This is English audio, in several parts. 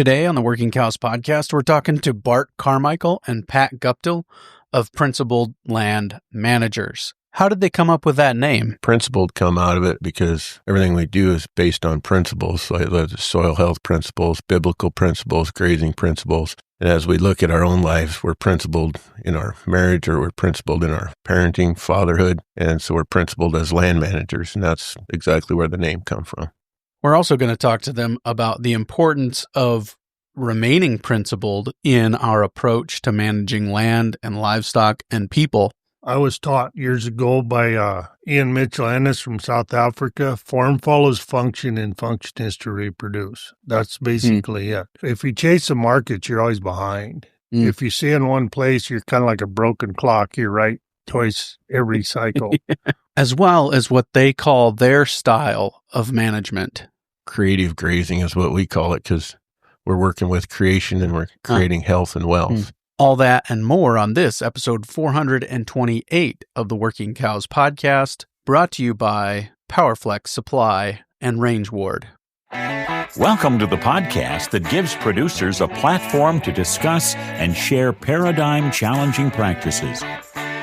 Today on the Working Cows podcast, we're talking to Bart Carmichael and Pat Guptill of Principled Land Managers. How did they come up with that name? Principled come out of it because everything we do is based on principles, like the soil health principles, biblical principles, grazing principles. And as we look at our own lives, we're principled in our marriage, or we're principled in our parenting, fatherhood. And so we're principled as land managers. And that's exactly where the name comes from. We're also going to talk to them about the importance of remaining principled in our approach to managing land and livestock and people. I was taught years ago by Ian Mitchell Ennis from South Africa, form follows function and function is to reproduce. That's basically it. If you chase the markets, you're always behind. If you stay in one place, you're kind of like a broken clock. You're right twice every cycle. As well as what they call their style of management. Creative grazing is what we call it because we're working with creation and we're creating health and wealth. All that and more on this episode 428 of the Working Cows podcast, brought to you by PowerFlex Supply and Range Ward. Welcome to the podcast that gives producers a platform to discuss and share paradigm-challenging practices.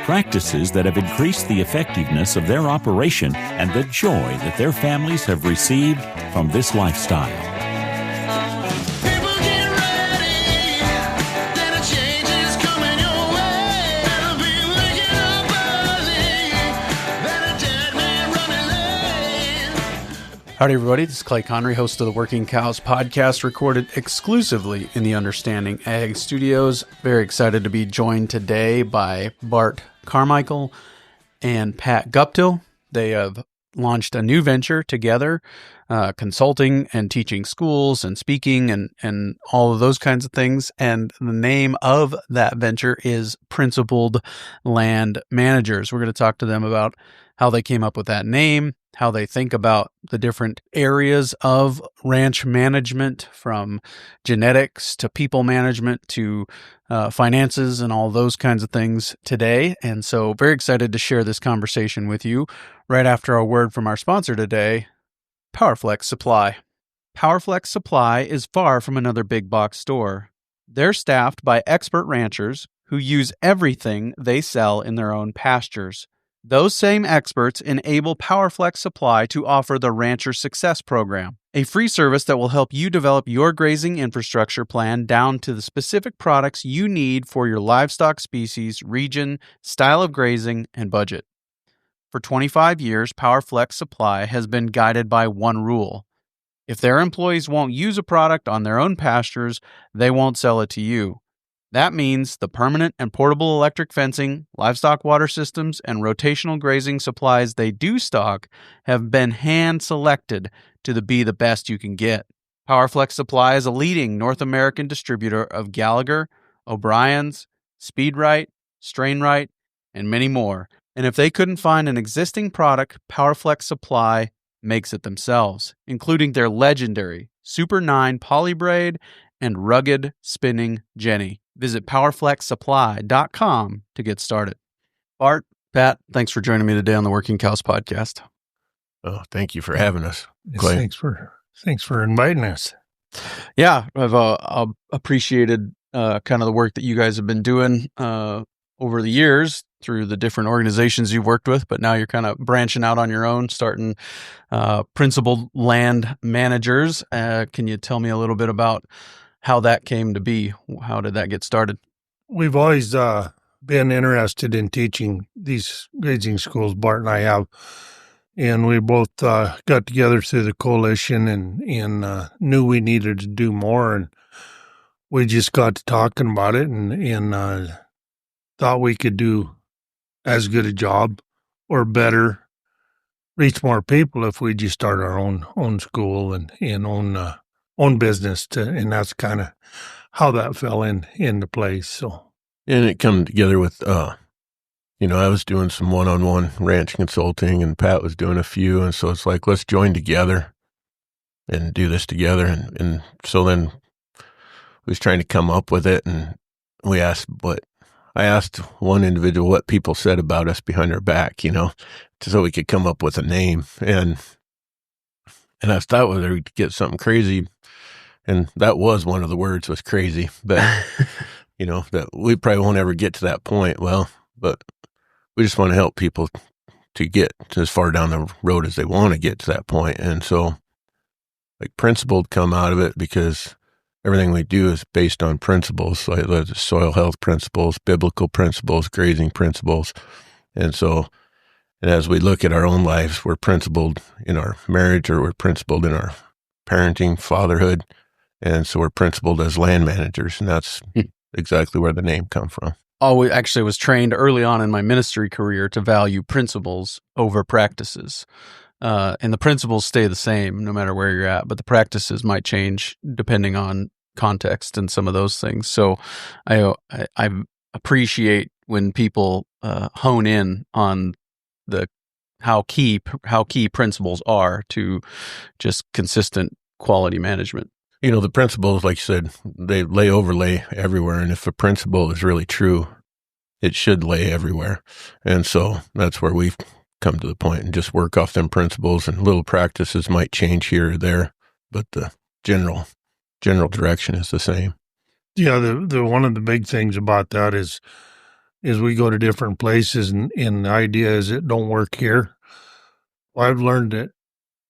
Practices that have increased the effectiveness of their operation and the joy that their families have received from this lifestyle. Howdy, everybody. This is Clay Connery, host of the Working Cows podcast, recorded exclusively in the Understanding Ag Studios. Very excited to be joined today by Bart Carmichael and Pat Guptill. They have launched a new venture together, consulting and teaching schools and speaking and all of those kinds of things. And the name of that venture is Principled Land Managers. We're going to talk to them about how they came up with that name, how they think about the different areas of ranch management, from genetics to people management to finances and all those kinds of things today. And so very excited to share this conversation with you right after a word from our sponsor today, PowerFlex Supply. PowerFlex Supply is far from another big box store. They're staffed by expert ranchers who use everything they sell in their own pastures. Those same experts enable PowerFlex Supply to offer the Rancher Success Program, a free service that will help you develop your grazing infrastructure plan down to the specific products you need for your livestock species, region, style of grazing, and budget. For 25 years, PowerFlex Supply has been guided by one rule. If their employees won't use a product on their own pastures, they won't sell it to you. That means the permanent and portable electric fencing, livestock water systems, and rotational grazing supplies they do stock have been hand-selected to be the best you can get. PowerFlex Supply is a leading North American distributor of Gallagher, O'Brien's, Speedrite, Strainrite, and many more. And if they couldn't find an existing product, PowerFlex Supply makes it themselves, including their legendary Super 9 Polybraid and rugged spinning Jenny. Visit PowerFlexSupply.com to get started. Bart, Pat, thanks for joining me today on the Working Cows podcast. Oh, thank you for having us, Clay. Thanks for inviting us. Yeah, I've appreciated kind of the work that you guys have been doing over the years through the different organizations you've worked with, but now you're kind of branching out on your own, starting Principled Land Managers. Can you tell me a little bit about how that came to be? How did that get started? We've always been interested in teaching these grazing schools, Bart and I have, and we both got together through the coalition and knew we needed to do more, and we just got to talking about it and thought we could do as good a job or better, reach more people if we just start our own school and own business, and that's kind of how that fell into place. So, and it come together with, I was doing some one-on-one ranch consulting, and Pat was doing a few, and so it's like, let's join together and do this together. And so then we was trying to come up with it, and I asked one individual what people said about us behind our back, so we could come up with a name, and I thought whether we'd get something crazy. And that was one of the words, was crazy. But, that we probably won't ever get to that point. Well, but we just want to help people to get as far down the road as they want to get to that point. And so, like, principled come out of it because everything we do is based on principles, like the soil health principles, biblical principles, grazing principles. And so, and as we look at our own lives, we're principled in our marriage, or we're principled in our parenting, fatherhood. And so we're principled as land managers. And that's exactly where the name come from. I actually was trained early on in my ministry career to value principles over practices. And the principles stay the same no matter where you're at, but the practices might change depending on context and some of those things. So I appreciate when people hone in on how key principles are to just consistent quality management. The principles, like you said, they overlay everywhere. And if a principle is really true, it should lay everywhere. And so that's where we've come to the point and just work off them principles, and little practices might change here or there, but the general direction is the same. Yeah, the one of the big things about that is we go to different places, and the idea is it don't work here. Well,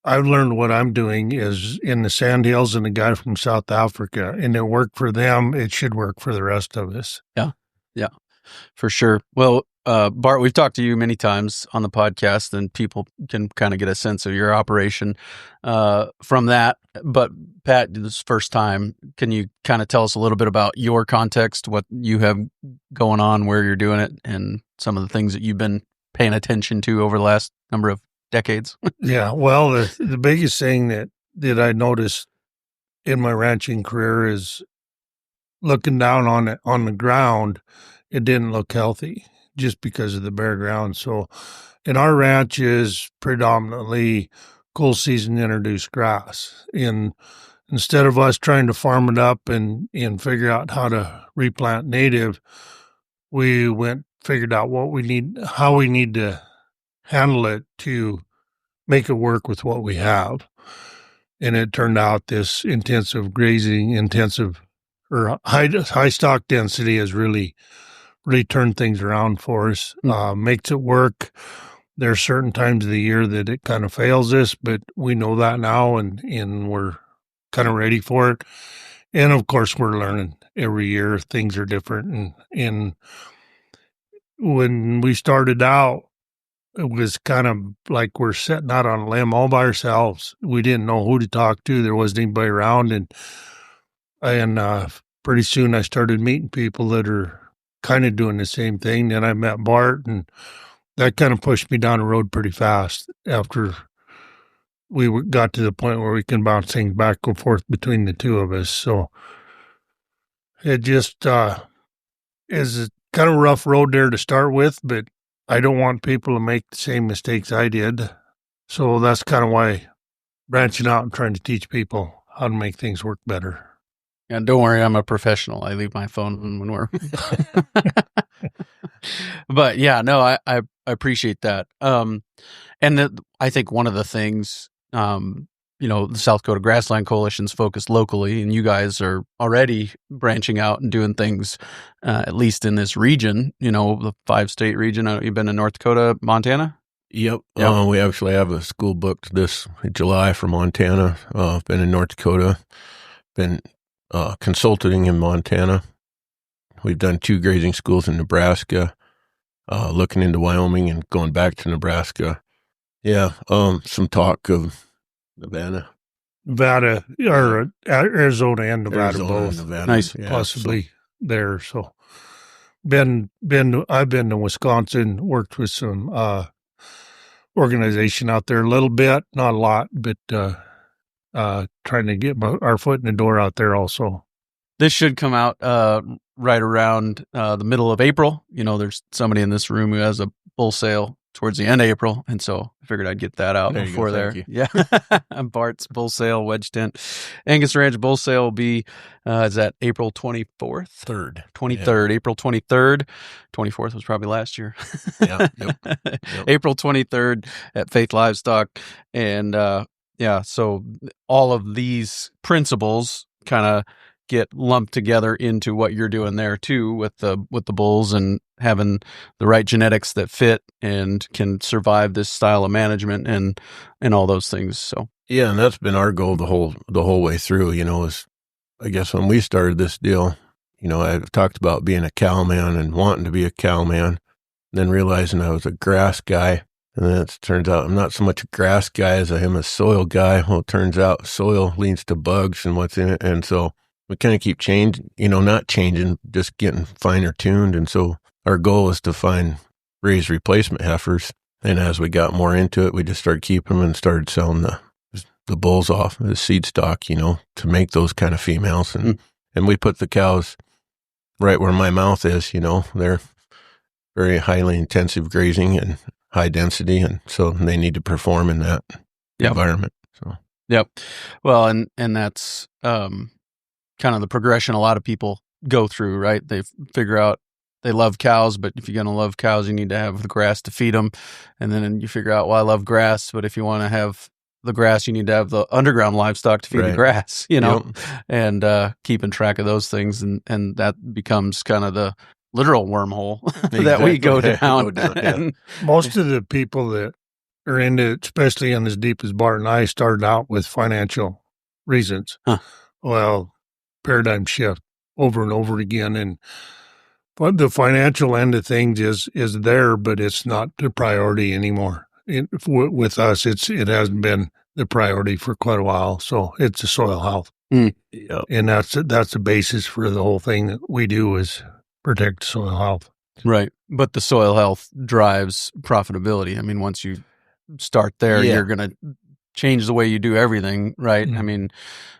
I've learned what I'm doing is in the Sandhills, and the guy from South Africa, and it worked for them. It should work for the rest of us. Yeah, for sure. Well, Bart, we've talked to you many times on the podcast, and people can kind of get a sense of your operation from that. But Pat, this is the first time. Can you kind of tell us a little bit about your context, what you have going on, where you're doing it, and some of the things that you've been paying attention to over the last number of decades? Yeah, well, the biggest thing that I noticed in my ranching career is looking down on the ground, it didn't look healthy just because of the bare ground. So, and our ranch is predominantly cool season introduced grass. And instead of us trying to farm it up and figure out how to replant native, we figured out how we need to handle it to make it work with what we have. And it turned out this intensive grazing, or high stock density has really turned things around for us, makes it work. There are certain times of the year that it kind of fails us, but we know that now, and we're kind of ready for it. And of course, we're learning every year. Things are different. And when we started out, it was kind of like we're setting out on a limb all by ourselves. We didn't know who to talk to. There wasn't anybody around. And pretty soon I started meeting people that are kind of doing the same thing. Then I met Bart, and that kind of pushed me down the road pretty fast after we got to the point where we can bounce things back and forth between the two of us. So it just is a kind of rough road there to start with, but I don't want people to make the same mistakes I did. So that's kind of why branching out and trying to teach people how to make things work better. And don't worry, I'm a professional. I leave my phone when we're. But yeah, no, I appreciate that. And I think one of the things, the South Dakota Grassland Coalition's focused locally, and you guys are already branching out and doing things, at least in this region, the 5-state region. You've been in North Dakota, Montana? Yep. We actually have a school booked this July for Montana. Been in North Dakota, been consulting in Montana. We've done 2 grazing schools in Nebraska, looking into Wyoming and going back to Nebraska. Yeah, some talk of Nevada, or Arizona and Nevada both. And Nevada. Nice, yeah, possibly there. So, I've been to Wisconsin, worked with some organization out there a little bit, not a lot, but trying to get our foot in the door out there also. This should come out right around the middle of April. There's somebody in this room who has a bull sale towards the end of April, and so I figured I'd get that out before there. Yeah, Bart's bull sale, wedge tent, Angus Ranch bull sale will be is that April 24th, 23rd, April 23rd, 24th was probably last year. Yep. April 23rd at Faith Livestock, and so all of these principles kind of get lumped together into what you're doing there too with the bulls and having the right genetics that fit and can survive this style of management and all those things. So yeah, and that's been our goal the whole way through, is I guess when we started this deal, I've talked about being a cow man and wanting to be a cow man, then realizing I was a grass guy. And then it turns out I'm not so much a grass guy as I am a soil guy. Well, it turns out soil leads to bugs and what's in it. And so we kind of keep changing, not changing, just getting finer tuned. And so our goal is to find raised replacement heifers. And as we got more into it, we just started keeping them and started selling the bulls off as seed stock, to make those kind of females. And we put the cows right where my mouth is, they're very highly intensive grazing and high density. And so they need to perform in that environment. So, yep. Well, and that's, kind of the progression a lot of people go through, right? They figure out they love cows, but if you're going to love cows, you need to have the grass to feed them. And then you figure out, well, I love grass, but if you want to have the grass, you need to have the underground livestock to feed the grass, and keeping track of those things. And that becomes kind of the literal wormhole that we go down. And most of the people that are into it, especially on as deep as Bart and I, started out with financial reasons. Huh. Well, paradigm shift over and over again. But the financial end of things is there, but it's not the priority anymore. With us, it hasn't been the priority for quite a while. So it's the soil health. Yep. And that's the basis for the whole thing that we do is protect soil health. Right. But the soil health drives profitability. I mean, once you start there, you're going to change the way you do everything, right? Mm-hmm. I mean,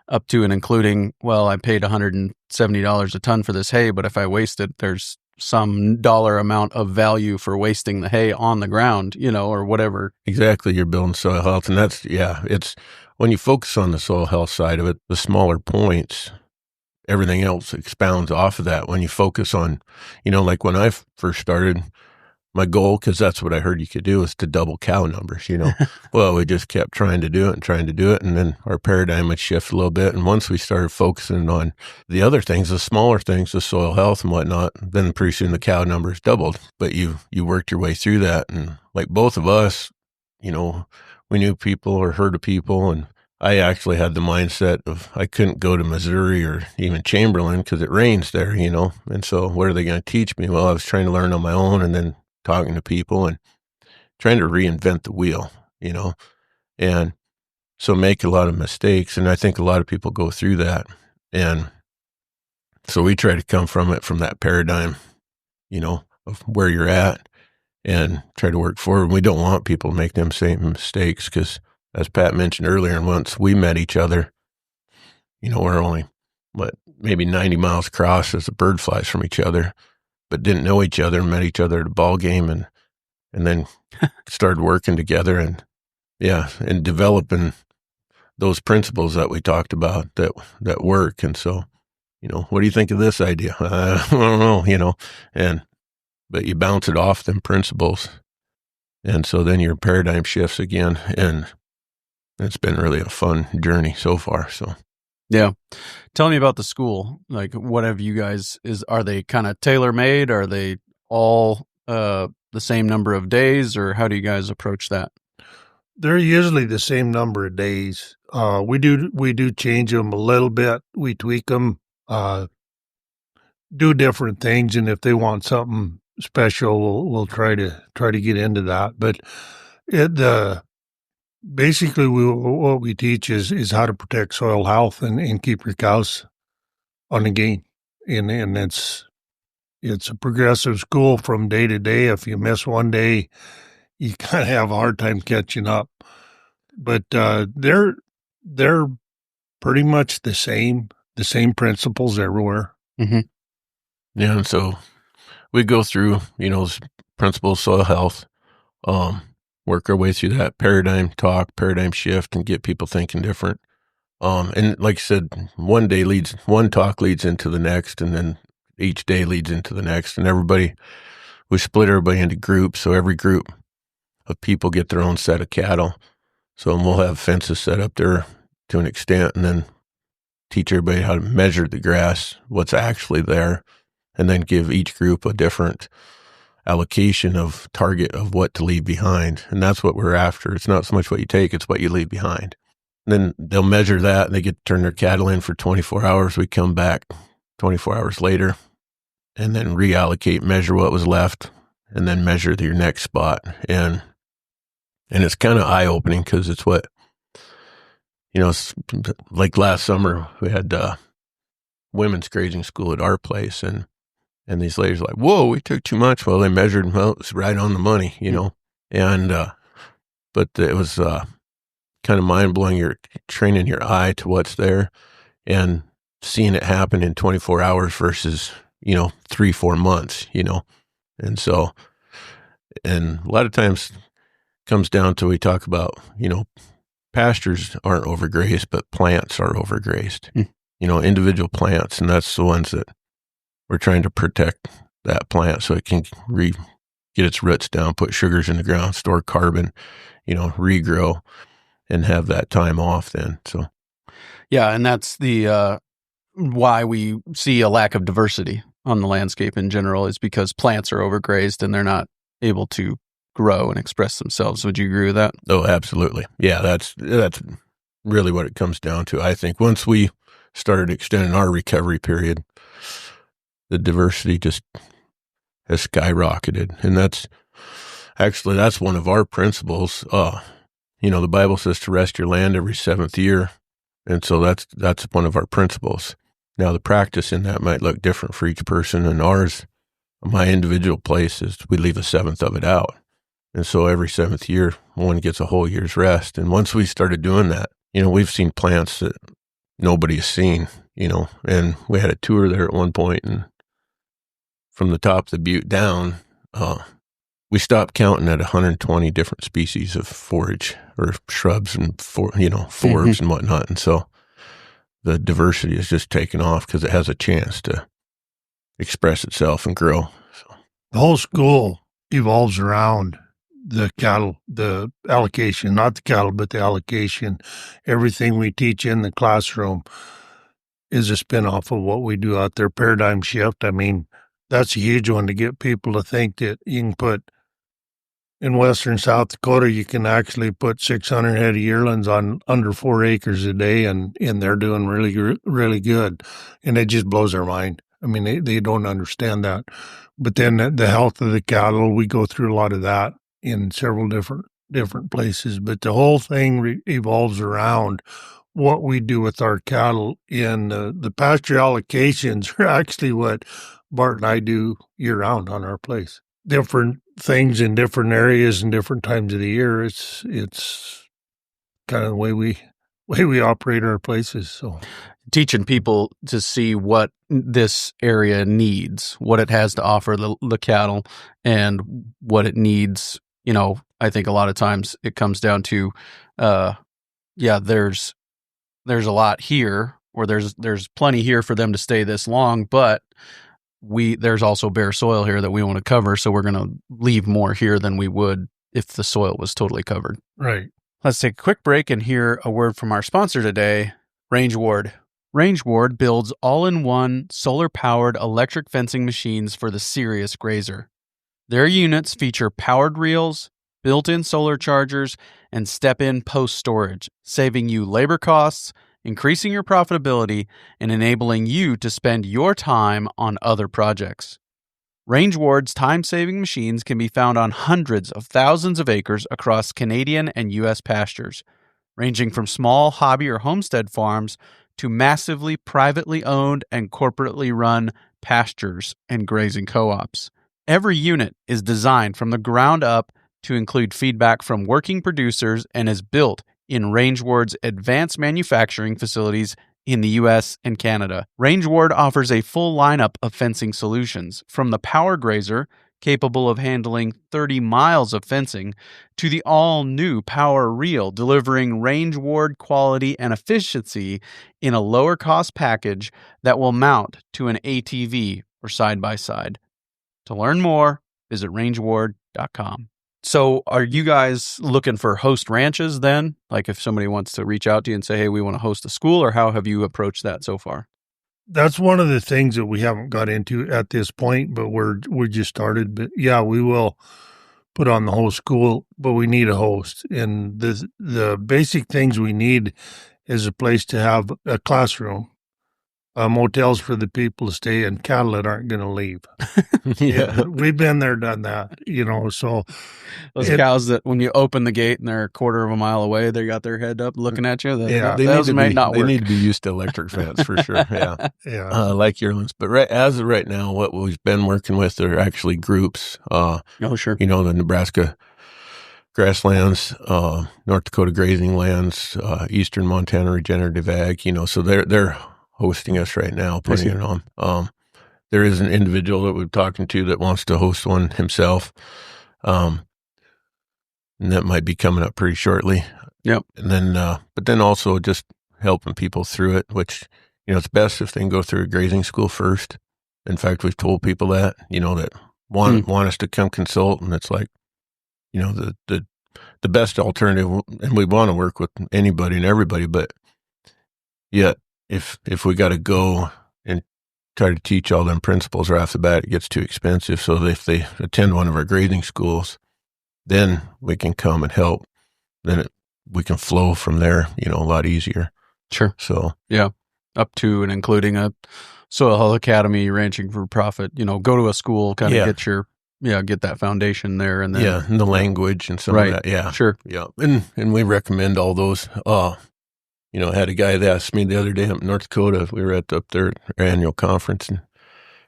up to and including, well, I paid $170 a ton for this hay, but if I waste it, there's some dollar amount of value for wasting the hay on the ground, or whatever. Exactly. You're building soil health. And that's, it's when you focus on the soil health side of it, the smaller points, everything else expounds off of that. When you focus on, like when I first started, my goal, because that's what I heard you could do, is to double cow numbers, Well, we just kept trying to do it. And then our paradigm would shift a little bit. And once we started focusing on the other things, the smaller things, the soil health and whatnot, then pretty soon the cow numbers doubled. But you worked your way through that. And like both of us, we knew people or heard of people. And I actually had the mindset of I couldn't go to Missouri or even Chamberlain because it rains there, And so what are they going to teach me? Well, I was trying to learn on my own and then talking to people and trying to reinvent the wheel, and so make a lot of mistakes. And I think a lot of people go through that. And so we try to come from that paradigm, of where you're at and try to work forward. We don't want people to make them same mistakes because, as Pat mentioned earlier, and once we met each other, we're only, maybe 90 miles across as the bird flies from each other, but didn't know each other, met each other at a ball game and then started working together and developing those principles that we talked about that work. And so, what do you think of this idea? I don't know, but you bounce it off them principles. And so then your paradigm shifts again. And it's been really a fun journey so far. So. Yeah. Tell me about the school. Like, what have you guys, are they kind of tailor-made? Are they all the same number of days, or how do you guys approach that? They're usually the same number of days. We do change them a little bit. We tweak them, do different things. And if they want something special, we'll try to get into that. But basically, what we teach is how to protect soil health and keep your cows on the gain. And it's a progressive school from day to day. If you miss one day, you kind of have a hard time catching up. But they're pretty much the same principles everywhere. Mm-hmm. Yeah, and so we go through, principles, soil health, work our way through that paradigm shift and get people thinking different. And like I said, one talk leads into the next, and then each day leads into the next, and we split everybody into groups. So every group of people get their own set of cattle. So we'll have fences set up there to an extent, and then teach everybody how to measure the grass, what's actually there, and then give each group a different allocation of target of what to leave behind. And that's what we're after. It's not so much what you take, it's what you leave behind. And then they'll measure that and they get to turn their cattle in for 24 hours. We come back 24 hours later and then reallocate, measure what was left, and then measure your next spot. And it's kind of eye-opening because it's what, it's like last summer we had women's grazing school at our place, and these ladies were like, whoa, we took too much. Well, they measured, well, it was right on the money, and but it was kind of mind-blowing. You're training your eye to what's there and seeing it happen in 24 hours versus 3-4 months, and so, and a lot of times comes down to, we talk about, pastures aren't overgrazed, but plants are overgrazed, individual plants. And that's the ones that we're trying to protect, that plant so it can get its roots down, put sugars in the ground, store carbon, regrow, and have that time off then. So, yeah. And that's the, why we see a lack of diversity on the landscape in general, is because plants are overgrazed and they're not able to grow and express themselves. Would you agree with that? Oh, absolutely. Yeah, that's really what it comes down to. I think once we started extending our recovery period, the diversity just has skyrocketed. And that's one of our principles. The Bible says to rest your land every 7th year. And so that's one of our principles. Now, the practice in that might look different for each person, and ours, my individual place, is we leave a 7th of it out. And so every 7th year, one gets a whole year's rest. And once we started doing that, we've seen plants that nobody's seen, and we had a tour there at one point, and from the top of the butte down, we stopped counting at 120 different species of forage or shrubs and forbs and whatnot. And so the diversity is just taken off because it has a chance to express itself and grow. So the whole school evolves around the cattle, the allocation, not the cattle, but the allocation. Everything we teach in the classroom is a spinoff of what we do out there. Paradigm shift. I mean, that's a huge one, to get people to think that you can put, in western South Dakota, you can actually put 600 head of yearlings on under 4 acres a day, and they're doing really, really good. And it just blows their mind. I mean, they don't understand that. But then the health of the cattle, we go through a lot of that in several different places. But the whole thing evolves around what we do with our cattle. And the pasture allocations are actually what Bart and I do year-round on our place. Different things in different areas and different times of the year. It's kind of the way we operate our places. So teaching people to see what this area needs, what it has to offer the cattle, and what it needs. I think a lot of times it comes down to, there's a lot here, or there's plenty here for them to stay this long, but there's also bare soil here that we want to cover, so we're going to leave more here than we would if the soil was totally covered. Right. Let's take a quick break and hear a word from our sponsor today, Range Ward. Range Ward builds all-in-one solar-powered electric fencing machines for the serious grazer. Their units feature powered reels, built-in solar chargers, and step-in post storage, saving you labor costs, increasing your profitability, and enabling you to spend your time on other projects. Range Ward's time-saving machines can be found on hundreds of thousands of acres across Canadian and U.S. pastures, ranging from small hobby or homestead farms to massively privately owned and corporately run pastures and grazing co-ops. Every unit is designed from the ground up to include feedback from working producers and is built in Range Ward's advanced manufacturing facilities in the U.S. and Canada. Range Ward offers a full lineup of fencing solutions, from the Power Grazer, capable of handling 30 miles of fencing, to the all-new Power Reel, delivering Range Ward quality and efficiency in a lower-cost package that will mount to an ATV or side-by-side. To learn more, visit rangeward.com. So are you guys looking for host ranches then? Like if somebody wants to reach out to you and say, hey, we want to host a school, or how have you approached that so far? That's one of the things that we haven't got into at this point, but we just started. But yeah, we will put on the whole school, but we need a host. And the basic things we need is a place to have a classroom, motels for the people to stay, and cattle that aren't going to leave. Yeah. We've been there, done that, so. Those cows that when you open the gate and they're a quarter of a mile away, they got their head up looking at you. Those might not work. They need to be used to electric fence for sure. Yeah. Yeah. Like yearlings. But as of right now, what we've been working with are actually groups. Oh, sure. The Nebraska grasslands, North Dakota grazing lands, Eastern Montana regenerative ag, so they're hosting us right now, putting it on. There is an individual that we're talking to that wants to host one himself. And that might be coming up pretty shortly. Yep. And then, but then also just helping people through it, which, it's best if they can go through a grazing school first. In fact, we've told people that, that want us to come consult, and it's like, the best alternative, and we want to work with anybody and everybody, but yet if we got to go and try to teach all them principles right off the bat, it gets too expensive. So if they attend one of our grading schools, then we can come and help. Then we can flow from there, a lot easier. Sure. So yeah, up to and including a Soil Health Academy, Ranching for Profit. Go to a school, kind of get that foundation there, and then and the language and some of that. Yeah, sure. Yeah, and we recommend all those. I had a guy that asked me the other day up in North Dakota. We were up there at our annual conference and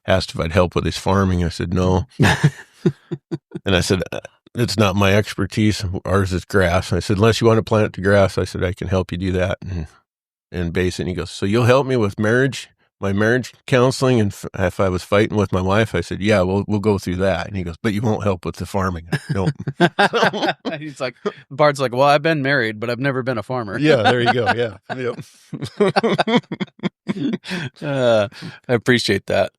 asked if I'd help with his farming. I said, no. And I said, it's not my expertise. Ours is grass. I said, unless you want to plant the grass, I said, I can help you do that and base it. And he goes, so you'll help me with my marriage counseling? And if I was fighting with my wife, I said, yeah, we'll go through that. And he goes, but you won't help with the farming. Nope. He's like, Bart's like, well, I've been married, but I've never been a farmer. Yeah, there you go. Yeah. Yep. I appreciate that.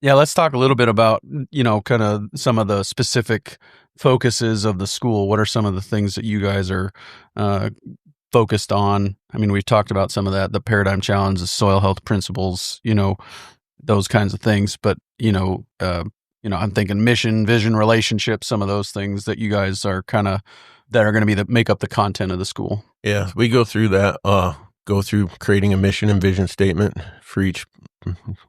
Yeah, let's talk a little bit about, kind of some of the specific focuses of the school. What are some of the things that you guys are focused on? I mean, we've talked about some of that, the paradigm challenge, the soil health principles, those kinds of things. But, I'm thinking mission, vision, relationships, some of those things that you guys are that are going to make up the content of the school. Yeah, we go through that, go through creating a mission and vision statement for each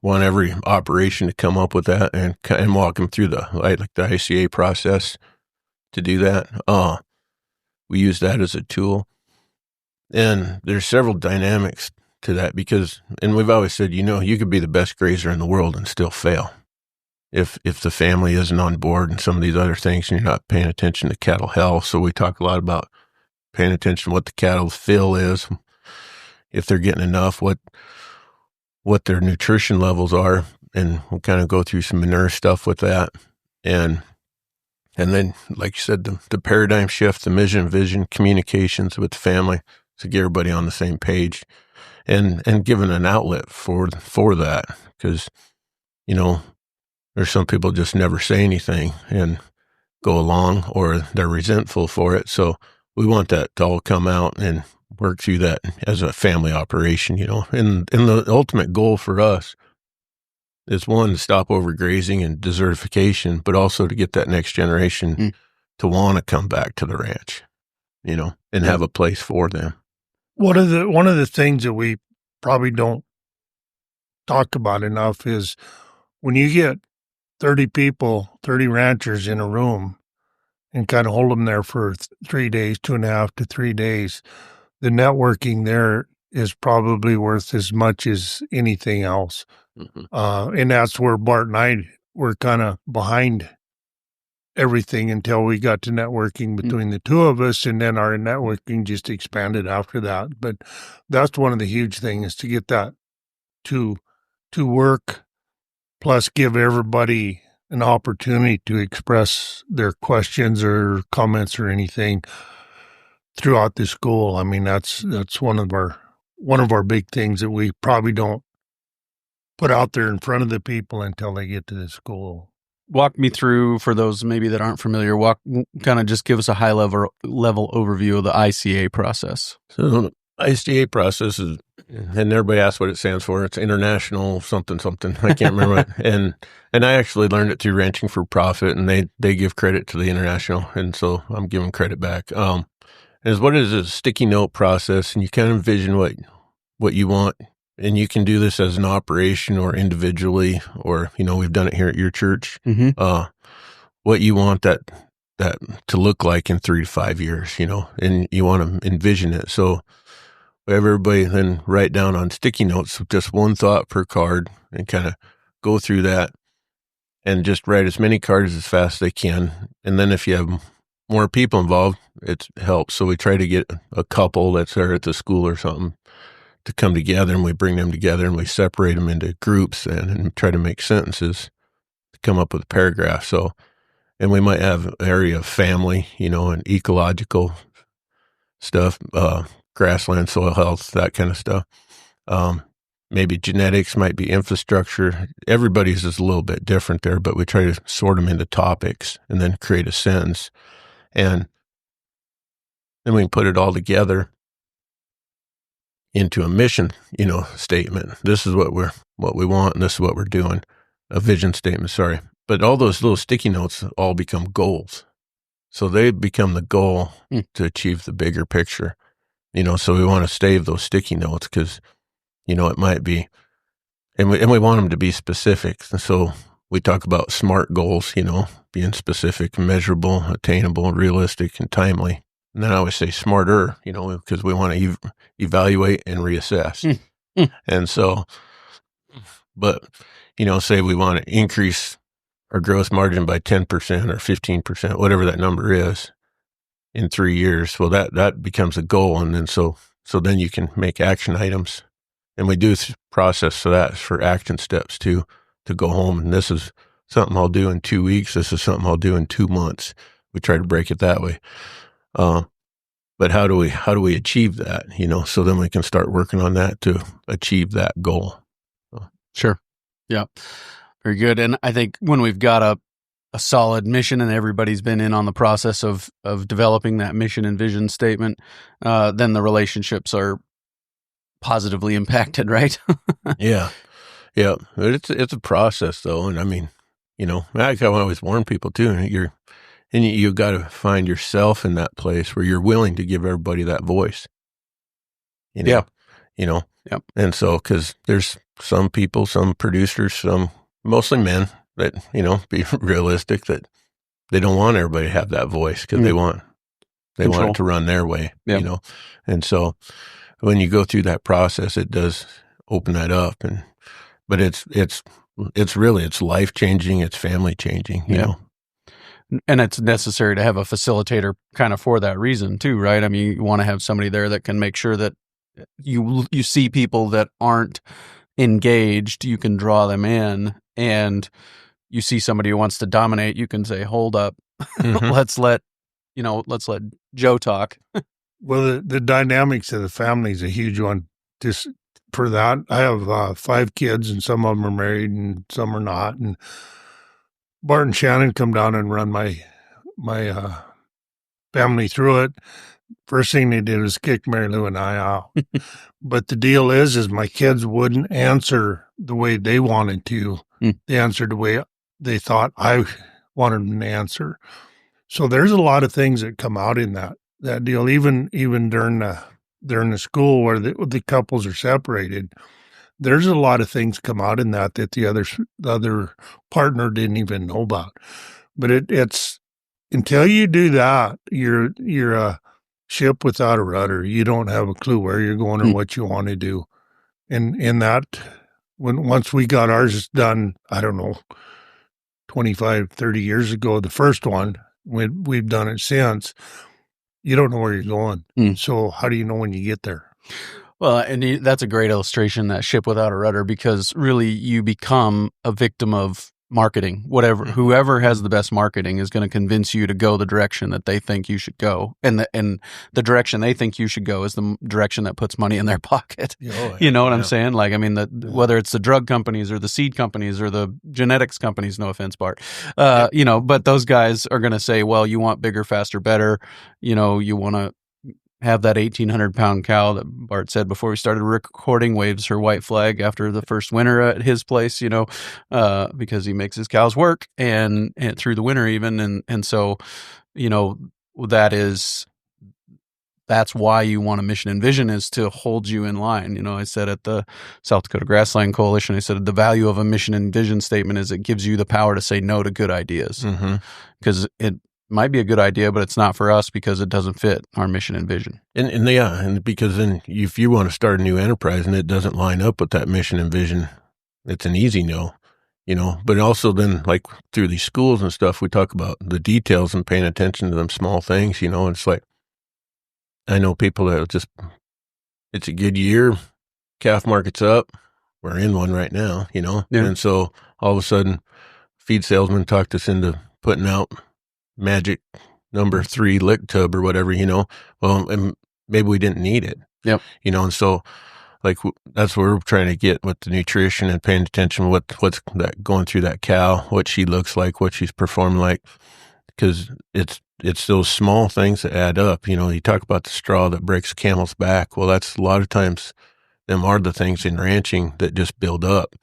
one, every operation to come up with that and walk them through the ICA process to do that. We use that as a tool. And there's several dynamics to that and we've always said, you could be the best grazer in the world and still fail. If the family isn't on board and some of these other things, and you're not paying attention to cattle health. So we talk a lot about paying attention to what the cattle fill is, if they're getting enough, what their nutrition levels are. And we'll kind of go through some manure stuff with that. And then, like you said, the paradigm shift, the mission, vision, communications with the family, to get everybody on the same page and given an outlet for that. Because, there's some people just never say anything and go along, or they're resentful for it. So we want that to all come out and work through that as a family operation, and the ultimate goal for us is, one, to stop overgrazing and desertification, but also to get that next generation to want to come back to the ranch, and have a place for them. One of the things that we probably don't talk about enough is when you get 30 people, 30 ranchers in a room and kind of hold them there for 3 days, 2.5 to 3 days, the networking there is probably worth as much as anything else. Mm-hmm. And that's where Bart and I were kind of behind everything until we got to networking between the two of us, and then our networking just expanded after that. But that's one of the huge things, to get that to work, plus give everybody an opportunity to express their questions or comments or anything throughout the school. I mean, that's one of our big things that we probably don't put out there in front of the people until they get to the school. walk me through, for those maybe that aren't familiar, kind of just give us a high level overview of the ICA process. So the ICA process is, and everybody asks what it stands for. It's International something. I can't remember it. And I actually learned it through Ranching for Profit, and they give credit to the International, and so I'm giving credit back. Is what it is a sticky note process, and you kind of envision what you want, and you can do this as an operation or individually, or we've done it here at your church. Mm-hmm. What you want that to look like in 3 to 5 years, and you want to envision it. So everybody then write down on sticky notes just one thought per card and kind of go through that and just write as many cards as fast as they can. And then if you have more people involved, it helps. So we try to get a couple that's there at the school or something to come together, and we bring them together and we separate them into groups and try to make sentences to come up with a paragraph. So, and we might have an area of family, and ecological stuff, grassland, soil health, that kind of stuff. Maybe genetics, might be infrastructure. Everybody's is a little bit different there, but we try to sort them into topics and then create a sentence. And then we can put it all together into a mission, statement. This is what we want, and this is what we're doing. A vision statement, sorry. But all those little sticky notes all become goals. So they become the goal to achieve the bigger picture. So we want to save those sticky notes because, it might be, and we want them to be specific. So we talk about SMART goals, being specific, measurable, attainable, realistic, and timely. And then I always say smarter, because we want to evaluate and reassess. And so, but, say we want to increase our gross margin by 10% or 15%, whatever that number is, in 3 years. Well, that becomes a goal. And then so then you can make action items. And we do process so that's for action steps too, to go home. And this is something I'll do in 2 weeks. This is something I'll do in 2 months. We try to break it that way. But how do we achieve that? So then we can start working on that to achieve that goal. Sure. Yeah. Very good. And I think when we've got a solid mission and everybody's been in on the process of developing that mission and vision statement, then the relationships are positively impacted, right? Yeah. It's a process though. And I mean, I always warn people too, you got to find yourself in that place where you're willing to give everybody that voice. Yep. And so, cause there's some people, some producers, mostly men that, be realistic, that they don't want everybody to have that voice because they want it to run their way, And so when you go through that process, it does open that up. But it's really, it's life changing. It's family changing, you know? And it's necessary to have a facilitator kind of for that reason too, right? I mean, you want to have somebody there that can make sure that you see people that aren't engaged, you can draw them in, and you see somebody who wants to dominate, you can say, hold up, let's let Joe talk. Well, the dynamics of the family is a huge one. Just for that, I have 5 kids, and some of them are married and some are not. And Bart and Shannon come down and run my family through it. First thing they did was kick Mary Lou and I out. But the deal is my kids wouldn't answer the way they wanted to. They answered the way they thought I wanted them to answer. So there's a lot of things that come out in that deal, even during the school where the couples are separated. There's a lot of things come out in that the other partner didn't even know about. But it's until you do that, you're a ship without a rudder. You don't have a clue where you're going or what you want to do. And in that, once we got ours done, I don't know, 25, 30 years ago, the first one, we've done it since, you don't know where you're going. So how do you know when you get there? Well, and that's a great illustration, that ship without a rudder, because really you become a victim of marketing, whatever, whoever has the best marketing is going to convince you to go the direction that they think you should go. And the direction they think you should go is the direction that puts money in their pocket. Oh, yeah. You know what I'm saying? Like, I mean, whether it's the drug companies or the seed companies or the genetics companies, no offense, Bart, you know, but those guys are going to say, well, you want bigger, faster, better, you know, you want to have that 1,800-pound cow that Bart said before we started recording waves her white flag after the first winter at his place, you know, because he makes his cows work and through the winter even. And so, you know, that's why you want a mission and vision, is to hold you in line. You know, I said at the South Dakota Grassland Coalition, I said the value of a mission and vision statement is it gives you the power to say no to good ideas, because it might be a good idea, but it's not for us because it doesn't fit our mission and vision. And because then if you want to start a new enterprise and it doesn't line up with that mission and vision, it's an easy no, you know. But also then, like through these schools and stuff, we talk about the details and paying attention to them small things, you know. It's like, I know people that just, it's a good year, calf market's up, we're in one right now, you know. Yeah. And so all of a sudden, feed salesman talked us into putting out magic number 3 lick tub or whatever, you know. Well, and maybe we didn't need it. Yep. You know, and so like that's what we're trying to get with the nutrition and paying attention to what's that going through that cow, what she looks like, what she's performing like, because it's those small things that add up. You know, you talk about the straw that breaks a camel's back. Well, that's a lot of times them are the things in ranching that just build up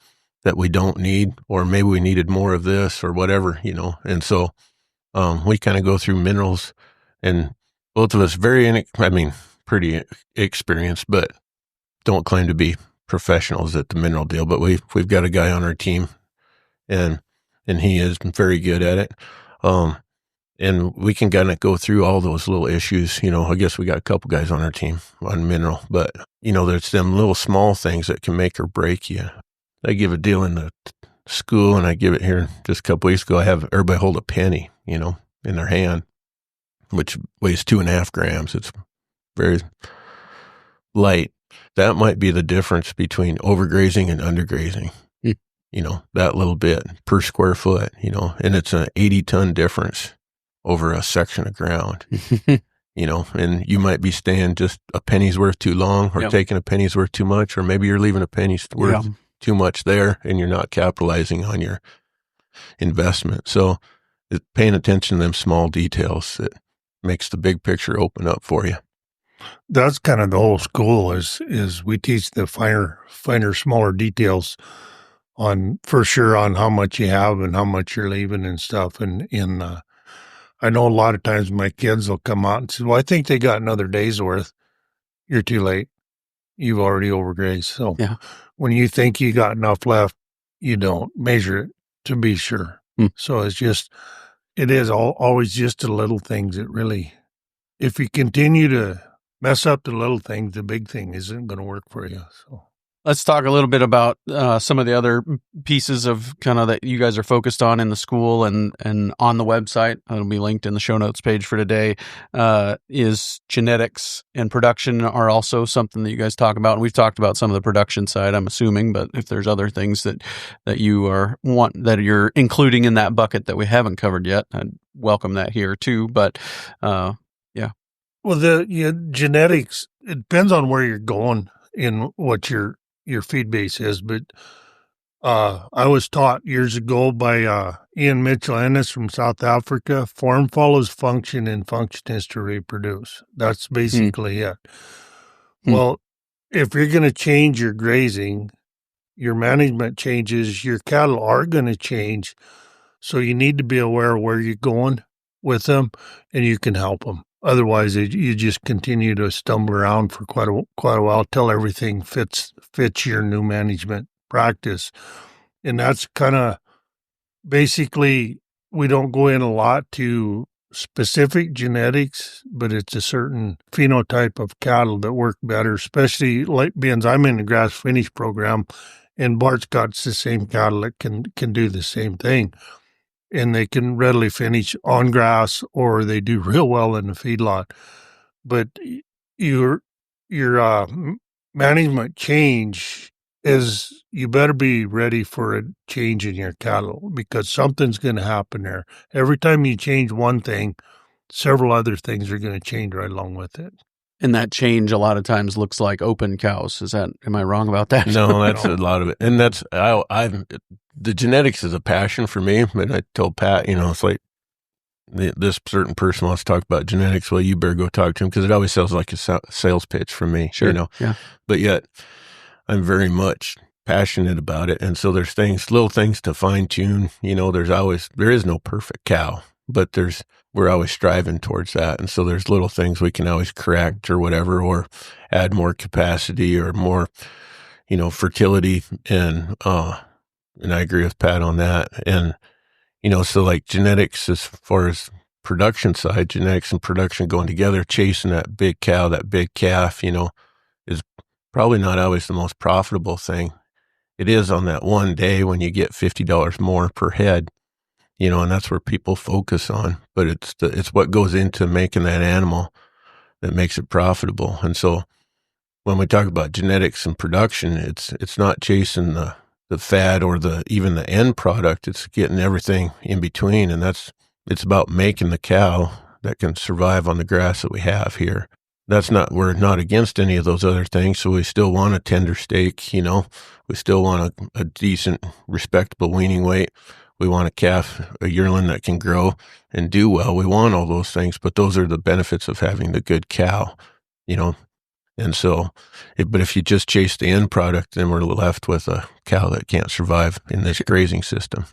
that we don't need, or maybe we needed more of this or whatever, you know. And so we kind of go through minerals, and both of us pretty experienced, but don't claim to be professionals at the mineral deal. But we've got a guy on our team, and he is very good at it. And we can kind of go through all those little issues. You know, I guess we got a couple guys on our team on mineral, but you know, there's them little small things that can make or break you. I give a deal in the school, and I give it here just a couple weeks ago. I have everybody hold a penny, you know, in their hand, which weighs 2.5 grams. It's very light. That might be the difference between overgrazing and undergrazing. You know, that little bit per square foot, you know, and it's an 80-ton difference over a section of ground, you know, and you might be staying just a penny's worth too long, or taking a penny's worth too much, or maybe you're leaving a penny's worth too much there and you're not capitalizing on your investment. So paying attention to them small details that makes the big picture open up for you. That's kind of the whole school is we teach the finer, smaller details for sure on how much you have and how much you're leaving and stuff. And I know a lot of times my kids will come out and say, well, I think they got another day's worth. You're too late. You've already overgrazed. So when you think you got enough left, you don't measure it to be sure. So it is always just the little things that really, if you continue to mess up the little things, the big thing isn't going to work for you. So let's talk a little bit about some of the other pieces of kind of that you guys are focused on in the school and on the website. It'll be linked in the show notes page for today. Is genetics and production are also something that you guys talk about. And we've talked about some of the production side, I'm assuming, but if there's other things that you that you're including in that bucket that we haven't covered yet, I'd welcome that here too. But well, the genetics, it depends on where you're going and what your feed base is. But I was taught years ago by Ian Mitchell Ennis from South Africa, form follows function and function is to reproduce. That's basically it. Well, if you're going to change your grazing, your management changes, your cattle are going to change. So you need to be aware of where you're going with them, and you can help them. Otherwise, you just continue to stumble around for quite a while till everything fits your new management practice. And that's kind of basically, we don't go in a lot to specific genetics, but it's a certain phenotype of cattle that work better, especially like being I'm in the grass finish program, and Bart's got the same cattle that can do the same thing. And they can readily finish on grass, or they do real well in the feedlot. But your management change is you better be ready for a change in your cattle because something's going to happen there. Every time you change one thing, several other things are going to change right along with it. And that change a lot of times looks like open cows. Am I wrong about that? No, that's a lot of it. And that's, the genetics is a passion for me. And I told Pat, it's like this certain person wants to talk about genetics. Well, you better go talk to him because it always sounds like a sales pitch for me. Sure. Yeah. But yet I'm very much passionate about it. And so there's little things to fine tune. There is no perfect cow, but we're always striving towards that. And so there's little things we can always correct or whatever, or add more capacity or more, fertility. And I agree with Pat on that. And, so like genetics, as far as production side, genetics and production going together, chasing that big cow, that big calf, is probably not always the most profitable thing. It is on that one day when you get $50 more per head. And that's where people focus on, but it's what goes into making that animal that makes it profitable. And so when we talk about genetics and production, it's not chasing the fat or even the end product. It's getting everything in between. And it's about making the cow that can survive on the grass that we have here. We're not against any of those other things. So we still want a tender steak, we still want a decent, respectable weaning weight. We want a calf, a yearling that can grow and do well. We want all those things, but those are the benefits of having the good cow, And so, but if you just chase the end product, then we're left with a cow that can't survive in this grazing system,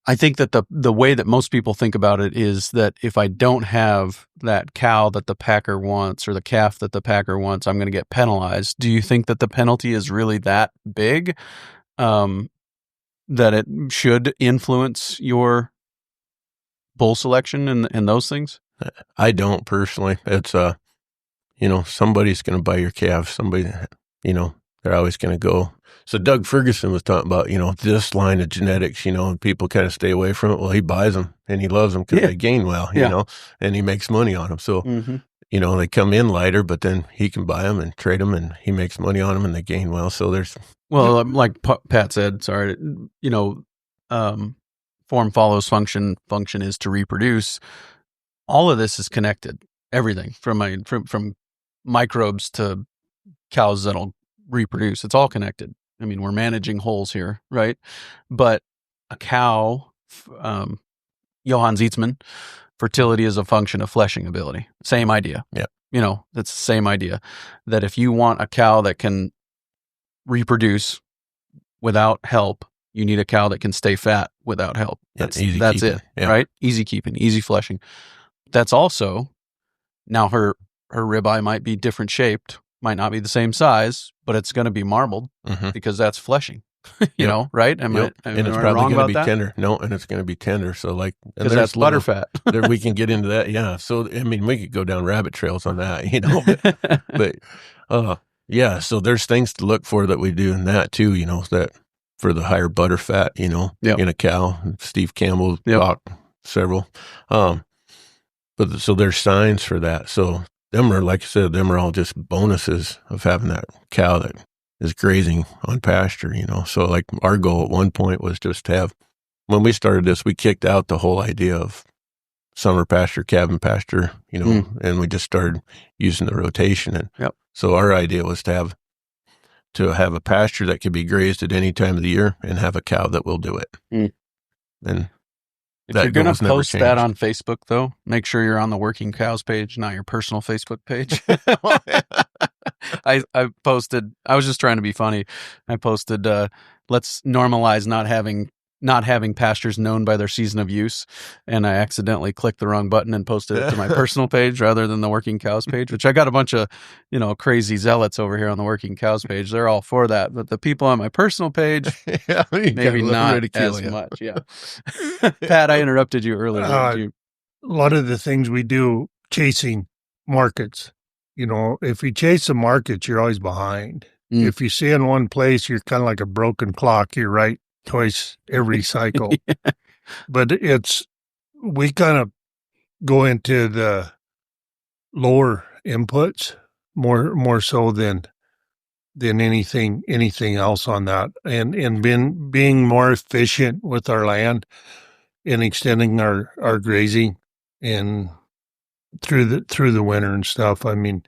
I think that the way that most people think about it is that if I don't have that cow that the packer wants or the calf that the packer wants, I'm going to get penalized. Do you think that the penalty is really that big? That it should influence your bull selection and those things? I don't personally. It's, somebody's going to buy your calf. Somebody, they're always going to go. So Doug Ferguson was talking about, this line of genetics, and people kind of stay away from it. Well, he buys them and he loves them because they gain well, and he makes money on them. So, they come in lighter, but then he can buy them and trade them and he makes money on them and they gain well. So like Pat said, form follows function. Function is to reproduce. All of this is connected. Everything from microbes to cows that'll reproduce. It's all connected. I mean, we're managing wholes here, right? But a cow, Johann Zeitzman, fertility is a function of fleshing ability. Same idea. Yeah. That's the same idea. That if you want a cow that can reproduce without help, you need a cow that can stay fat without help. That's it, right? Easy keeping, easy fleshing. That's also, now her ribeye might be different shaped, might not be the same size, but it's going to be marbled because that's fleshing, right? And it's probably going to be tender. No, and it's going to be tender. So because that's butter fat. We can get into that. Yeah. So, I mean, we could go down rabbit trails on that, but so there's things to look for that we do in that too, that for the higher butter fat, in a cow. Steve Campbell talked several. But so there's signs for that. So them are, like I said, all just bonuses of having that cow that is grazing on pasture, So like our goal at one point was just to have, when we started this, we kicked out the whole idea of summer pasture, cabin pasture, and we just started using the rotation. And so our idea was to have a pasture that could be grazed at any time of the year and have a cow that will do it. And if you're going to post that on Facebook, though, make sure you're on the Working Cows page, not your personal Facebook page. I was just trying to be funny. I posted, let's normalize not having pastures known by their season of use. And I accidentally clicked the wrong button and posted it to my personal page rather than the Working Cows page, which I got a bunch of, crazy zealots over here on the Working Cows page. They're all for that. But the people on my personal page, maybe not as much. Yeah. Pat, I interrupted you earlier. A lot of the things we do chasing markets, if you chase the markets, you're always behind. If you stay in one place, you're kind of like a broken clock. You're right twice every cycle. But we kind of go into the lower inputs more so than than anything else on that, and being more efficient with our land and extending our grazing and through the winter and stuff. I mean,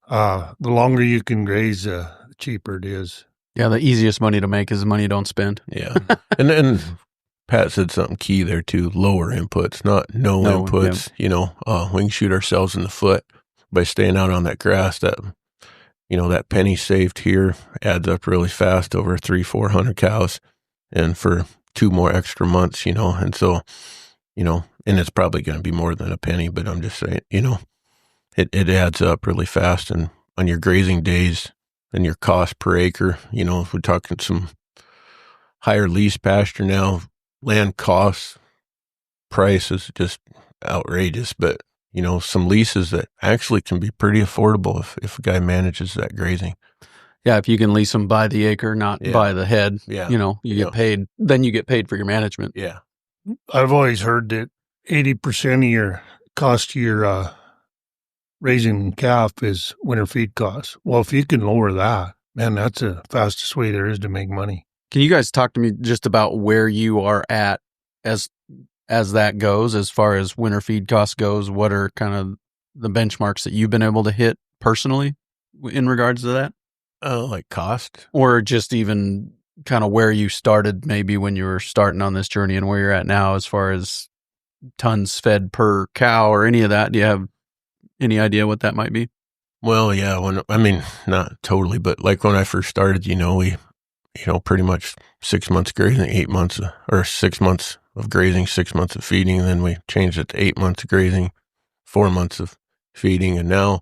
the longer you can graze, the cheaper it is. Yeah, the easiest money to make is the money you don't spend. Yeah. and Pat said something key there too, lower inputs, not no inputs. Yeah. We can shoot ourselves in the foot by staying out on that grass. That, that penny saved here adds up really fast over 300-400 cows, and for 2 more extra months, and so, and it's probably going to be more than a penny, but I'm just saying, it adds up really fast. And on your grazing days and your cost per acre, if we're talking some higher lease pasture now, land costs price is just outrageous, but some leases that actually can be pretty affordable if a guy manages that grazing. Yeah, if you can lease them by the acre, not by the head, you get paid. Then you get paid for your management. Yeah. I've always heard that 80% of your cost to your raising calf is winter feed costs. Well, if you can lower that, man, that's the fastest way there is to make money. Can you guys talk to me just about where you are at as that goes, as far as winter feed costs goes? What are kind of the benchmarks that you've been able to hit personally in regards to that? Like cost? Or just even kind of where you started maybe when you were starting on this journey and where you're at now as far as tons fed per cow or any of that? Do you have any idea what that might be? Well, yeah, not totally, but like when I first started, we, pretty much 6 months grazing, 8 months, or 6 months of grazing, 6 months of feeding. And then we changed it to 8 months of grazing, 4 months of feeding. And now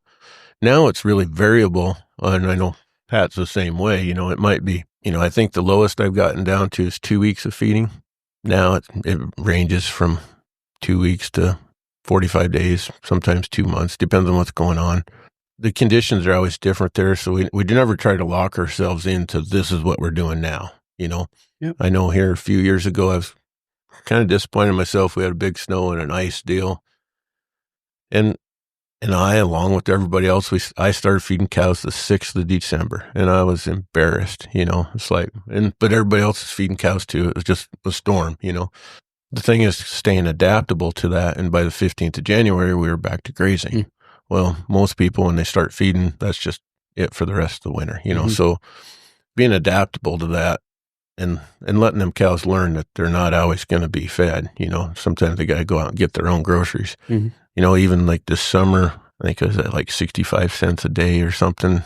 it's really variable. And I know Pat's the same way. It might be, I think the lowest I've gotten down to is 2 weeks of feeding. Now it ranges from 2 weeks to 45 days, sometimes 2 months, depends on what's going on. The conditions are always different there. So we never try to lock ourselves into this is what we're doing now. Yep. I know here a few years ago, I was kind of disappointed in myself. We had a big snow and an ice deal. And I, along with everybody else, I started feeding cows the 6th of December, and I was embarrassed, it's like, but everybody else is feeding cows too. It was just a storm, The thing is staying adaptable to that. And by the 15th of January, we were back to grazing. Mm. Well, most people, when they start feeding, that's just it for the rest of the winter, Mm-hmm. So being adaptable to that and letting them cows learn that they're not always going to be fed, sometimes they got to go out and get their own groceries. Mm-hmm. Mm-hmm. Even like this summer, I think it was at like 65 cents a day or something,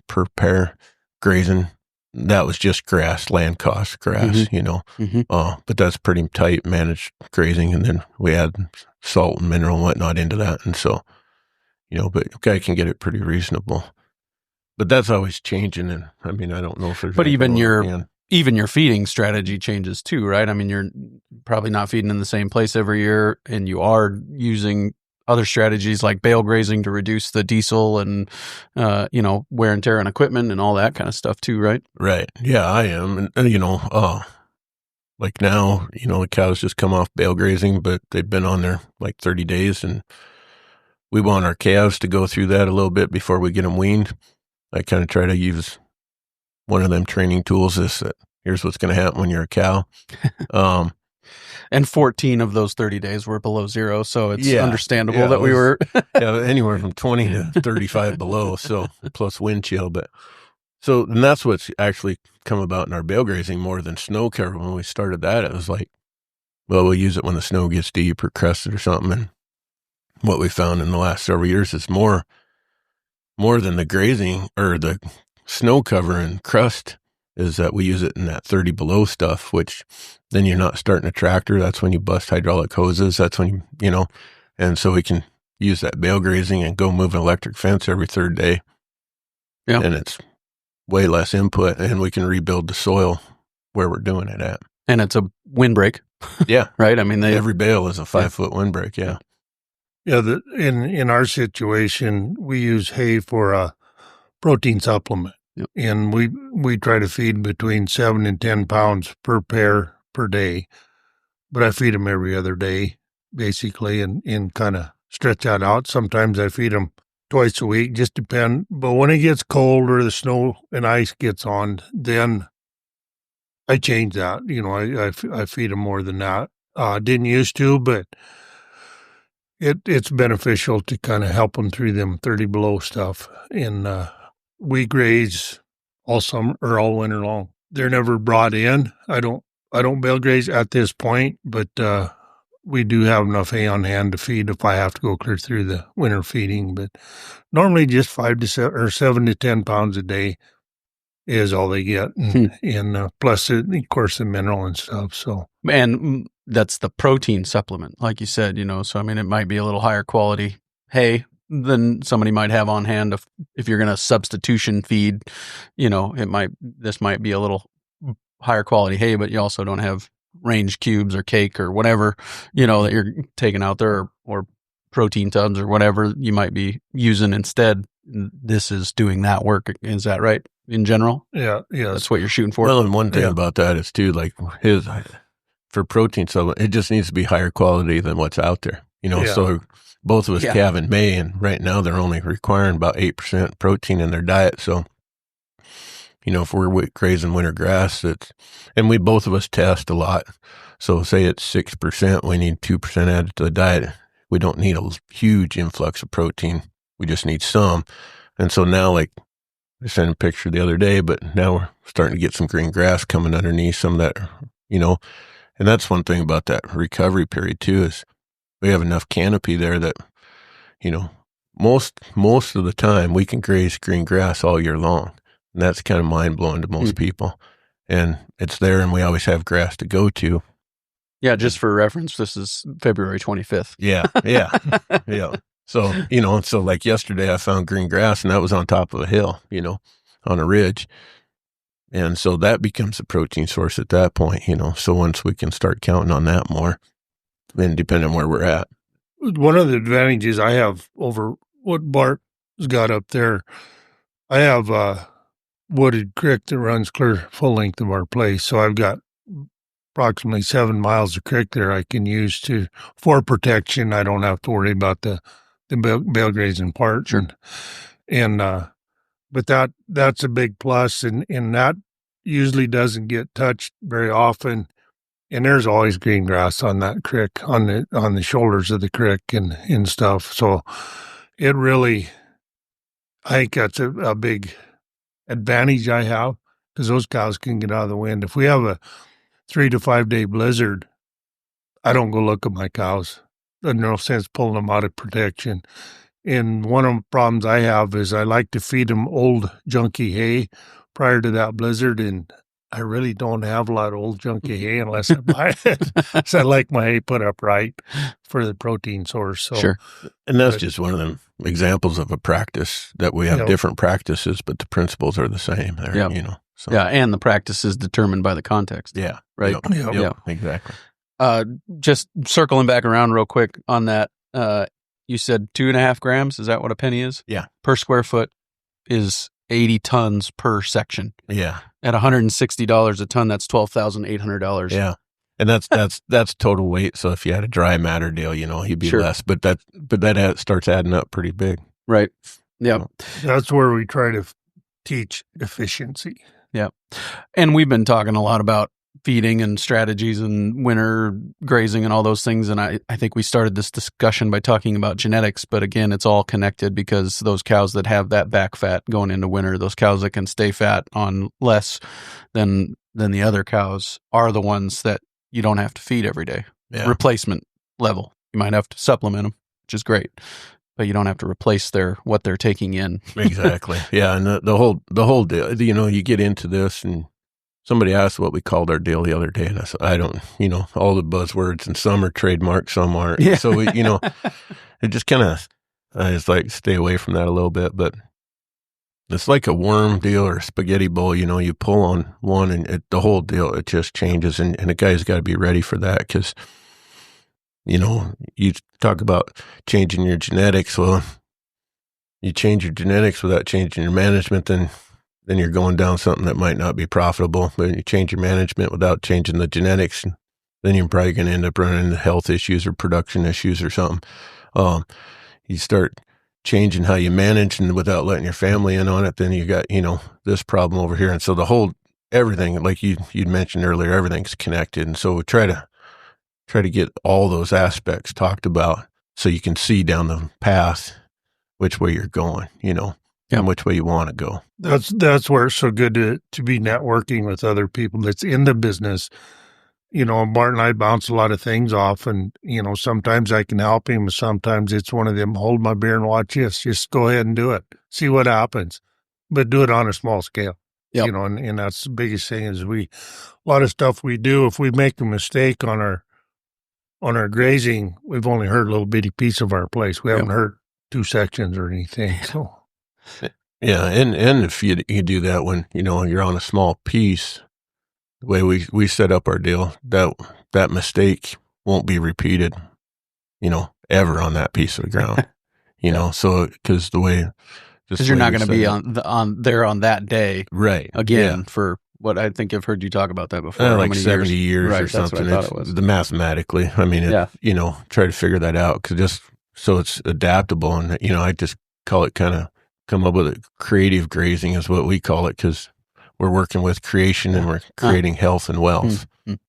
per pair grazing. That was just grass, land costs, grass, Mm-hmm. Mm-hmm. But that's pretty tight managed grazing. And then we add salt and mineral and whatnot into that. And so, but a guy can get it pretty reasonable. But that's always changing. And I don't know if there's... But even your feeding strategy changes too, right? You're probably not feeding in the same place every year, and you are using other strategies like bale grazing to reduce the diesel and, wear and tear on equipment and all that kind of stuff too, right? Right. Yeah, I am. And like now, the cows just come off bale grazing, but they've been on there like 30 days, and we want our calves to go through that a little bit before we get them weaned. I kind of try to use one of them training tools that here's what's going to happen when you're a cow. And 14 of those 30 days were below zero, so it's understandable that we were... anywhere from 20 to 35 below, so plus wind chill. And that's what's actually come about in our bale grazing more than snow cover. When we started that, it was like, well, we'll use it when the snow gets deep or crusted or something. And what we found in the last several years is more than the grazing or the snow cover and crust is that we use it in that 30 below stuff, which then you're not starting a tractor. That's when you bust hydraulic hoses. That's when and so we can use that bale grazing and go move an electric fence every third day. Yeah. And it's way less input, and we can rebuild the soil where we're doing it at. And it's a windbreak. Yeah. Right? Every bale is a 5-foot windbreak. Yeah. Yeah, in our situation, we use hay for a protein supplement. Yep. And we try to feed between 7 and 10 pounds per pair per day. But I feed them every other day, basically, and kind of stretch that out. Sometimes I feed them twice a week, just depend. But when it gets cold or the snow and ice gets on, then I change that. I feed them more than that. Didn't used to, but it's beneficial to kind of help them through them 30 below stuff. And we graze all summer or all winter long. They're never brought in. I don't bale graze at this point, but we do have enough hay on hand to feed if I have to go clear through the winter feeding. But normally just 7 to 10 pounds a day is all they get, and plus, of course, the mineral and stuff. So, and that's the protein supplement, like you said. So I mean, it might be a little higher quality hay than somebody might have on hand if you're going to substitution feed. This might be a little higher quality hay, but you also don't have range cubes or cake or whatever that you're taking out there, or protein tubs or whatever you might be using instead. This is doing that work. Is that right? In general? Yeah. That's what you're shooting for. Well, and one thing about that is too, like for protein supplement, it just needs to be higher quality than what's out there. So both of us calve in May, and right now they're only requiring about 8% protein in their diet. So, if we're grazing winter grass, and both of us test a lot. So say it's 6%, we need 2% added to the diet. We don't need a huge influx of protein. We just need some. And so now, like, I sent a picture the other day, but now we're starting to get some green grass coming underneath some of that, and that's one thing about that recovery period too, is we have enough canopy there that, most of the time we can graze green grass all year long. And that's kind of mind blowing to most people. And it's there, and we always have grass to go to. Yeah. Just for reference, this is February 25th. Yeah. Yeah. So, so like yesterday I found green grass, and that was on top of a hill, on a ridge. And so that becomes a protein source at that point, so once we can start counting on that more, then depending on where we're at. One of the advantages I have over what Bart's got up there, I have a wooded creek that runs clear full length of our place. So I've got approximately 7 miles of creek there I can use for protection. I don't have to worry about the bale grazing part. Sure. But that's a big plus, and that usually doesn't get touched very often. And there's always green grass on that creek, on the shoulders of the creek and stuff. So it really, I think that's a big advantage I have, because those cows can get out of the wind. If we have a 3 to 5 day blizzard, I don't go look at my cows. There's no sense pulling them out of protection. And one of the problems I have is I like to feed them old junky hay prior to that blizzard, and I really don't have a lot of old junky hay unless I buy it. So I like my hay put up right for the protein source. So, sure. And that's just one of them examples of a practice that we have different practices, but the principles are the same there, So. Yeah, and the practice is determined by the context. Yeah. Right? Yep. Exactly. Just circling back around real quick on that, you said 2.5 grams. Is that what a penny is? Yeah. Per square foot is 80 tons per section. Yeah. At $160 a ton, that's $12,800. Yeah. And that's total weight. So if you had a dry matter deal, he'd be less, but that starts adding up pretty big. Right. Yeah. That's where we try to teach efficiency. Yeah. And we've been talking a lot about feeding and strategies and winter grazing and all those things. And I think we started this discussion by talking about genetics, but again, it's all connected, because those cows that have that back fat going into winter, those cows that can stay fat on less than the other cows, are the ones that you don't have to feed every day. Yeah. Replacement level. You might have to supplement them, which is great, but you don't have to replace what they're taking in. Exactly. Yeah. And the whole deal, you get into this, and somebody asked what we called our deal the other day, and I said, I don't, all the buzzwords, and some are trademarked, some aren't. Yeah. So we, it just kind of, I just like stay away from that a little bit, but it's like a worm deal or a spaghetti bowl. You pull on one, and the whole deal, it just changes, and a guy's got to be ready for that, because, you talk about changing your genetics. Well, you change your genetics without changing your management, then you're going down something that might not be profitable. But you change your management without changing the genetics, then you're probably going to end up running into health issues or production issues or something. You start changing how you manage and without letting your family in on it, then you got, this problem over here. And so everything, like you'd mentioned earlier, everything's connected. And so we try to get all those aspects talked about so you can see down the path which way you're going, and which way you want to go. That's where it's so good to be networking with other people that's in the business. Bart and I bounce a lot of things off, and, sometimes I can help him. Sometimes it's one of them, hold my beer and watch this. Just go ahead and do it. See what happens, but do it on a small scale. Yep. And that's the biggest thing is a lot of stuff we do, if we make a mistake on our grazing, we've only hurt a little bitty piece of our place. We haven't hurt 2 sections or anything. So. Yeah. And if you do that when, you're on a small piece, the way we set up our deal, that mistake won't be repeated, ever on that piece of ground, so because you're not going to be on there on that day. Right. Again, for what I think I've heard you talk about that before. Like 70 years right, or something. That's what I thought it was. Mathematically, I mean, try to figure that out just so it's adaptable. And, I just call it come up with a creative grazing is what we call it, because we're working with creation and we're creating health and wealth.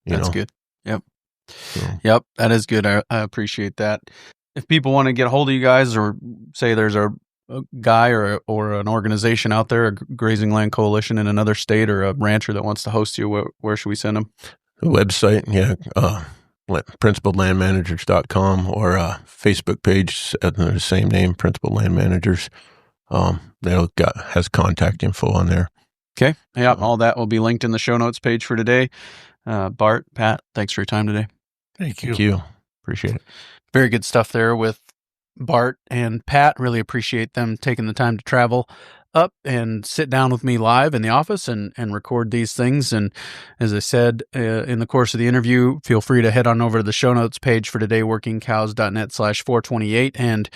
That's good. Yep. So. Yep. That is good. I appreciate that. If people want to get a hold of you guys, or say there's a guy or an organization out there, a grazing land coalition in another state, or a rancher that wants to host you, where should we send them? The website, principledlandmanagers.com, or Facebook page at the same name, Principled Land Managers. Has contact info on there. Okay. Yeah. All that will be linked in the show notes page for today. Bart, Pat, thanks for your time today. Thank you. Thank you. Appreciate it. Very good stuff there with Bart and Pat. Really appreciate them taking the time to travel up and sit down with me live in the office and record these things. And as I said in the course of the interview, feel free to head on over to the show notes page for today, workingcows.net/428, and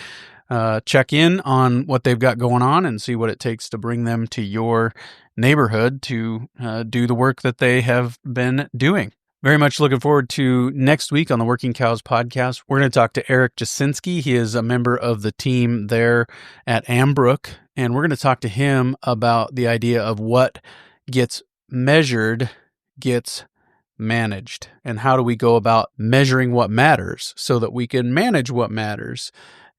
check in on what they've got going on and see what it takes to bring them to your neighborhood to do the work that they have been doing. Very much looking forward to next week on the Working Cows podcast. We're going to talk to Eric Jasinski. He is a member of the team there at Ambrook, and we're going to talk to him about the idea of what gets measured gets managed, and how do we go about measuring what matters so that we can manage what matters.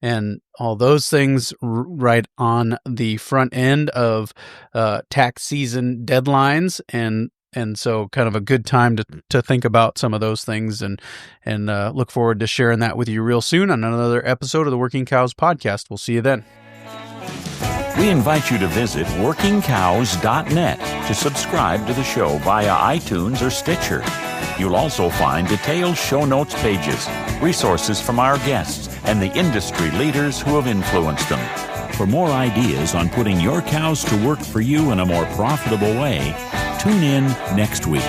And all those things right on the front end of tax season deadlines, and so kind of a good time to think about some of those things, and look forward to sharing that with you real soon on another episode of the Working Cows podcast. We'll see you then. We invite you to visit workingcows.net to subscribe to the show via iTunes or Stitcher. You'll also find detailed show notes pages, resources from our guests, and the industry leaders who have influenced them. For more ideas on putting your cows to work for you in a more profitable way, tune in next week.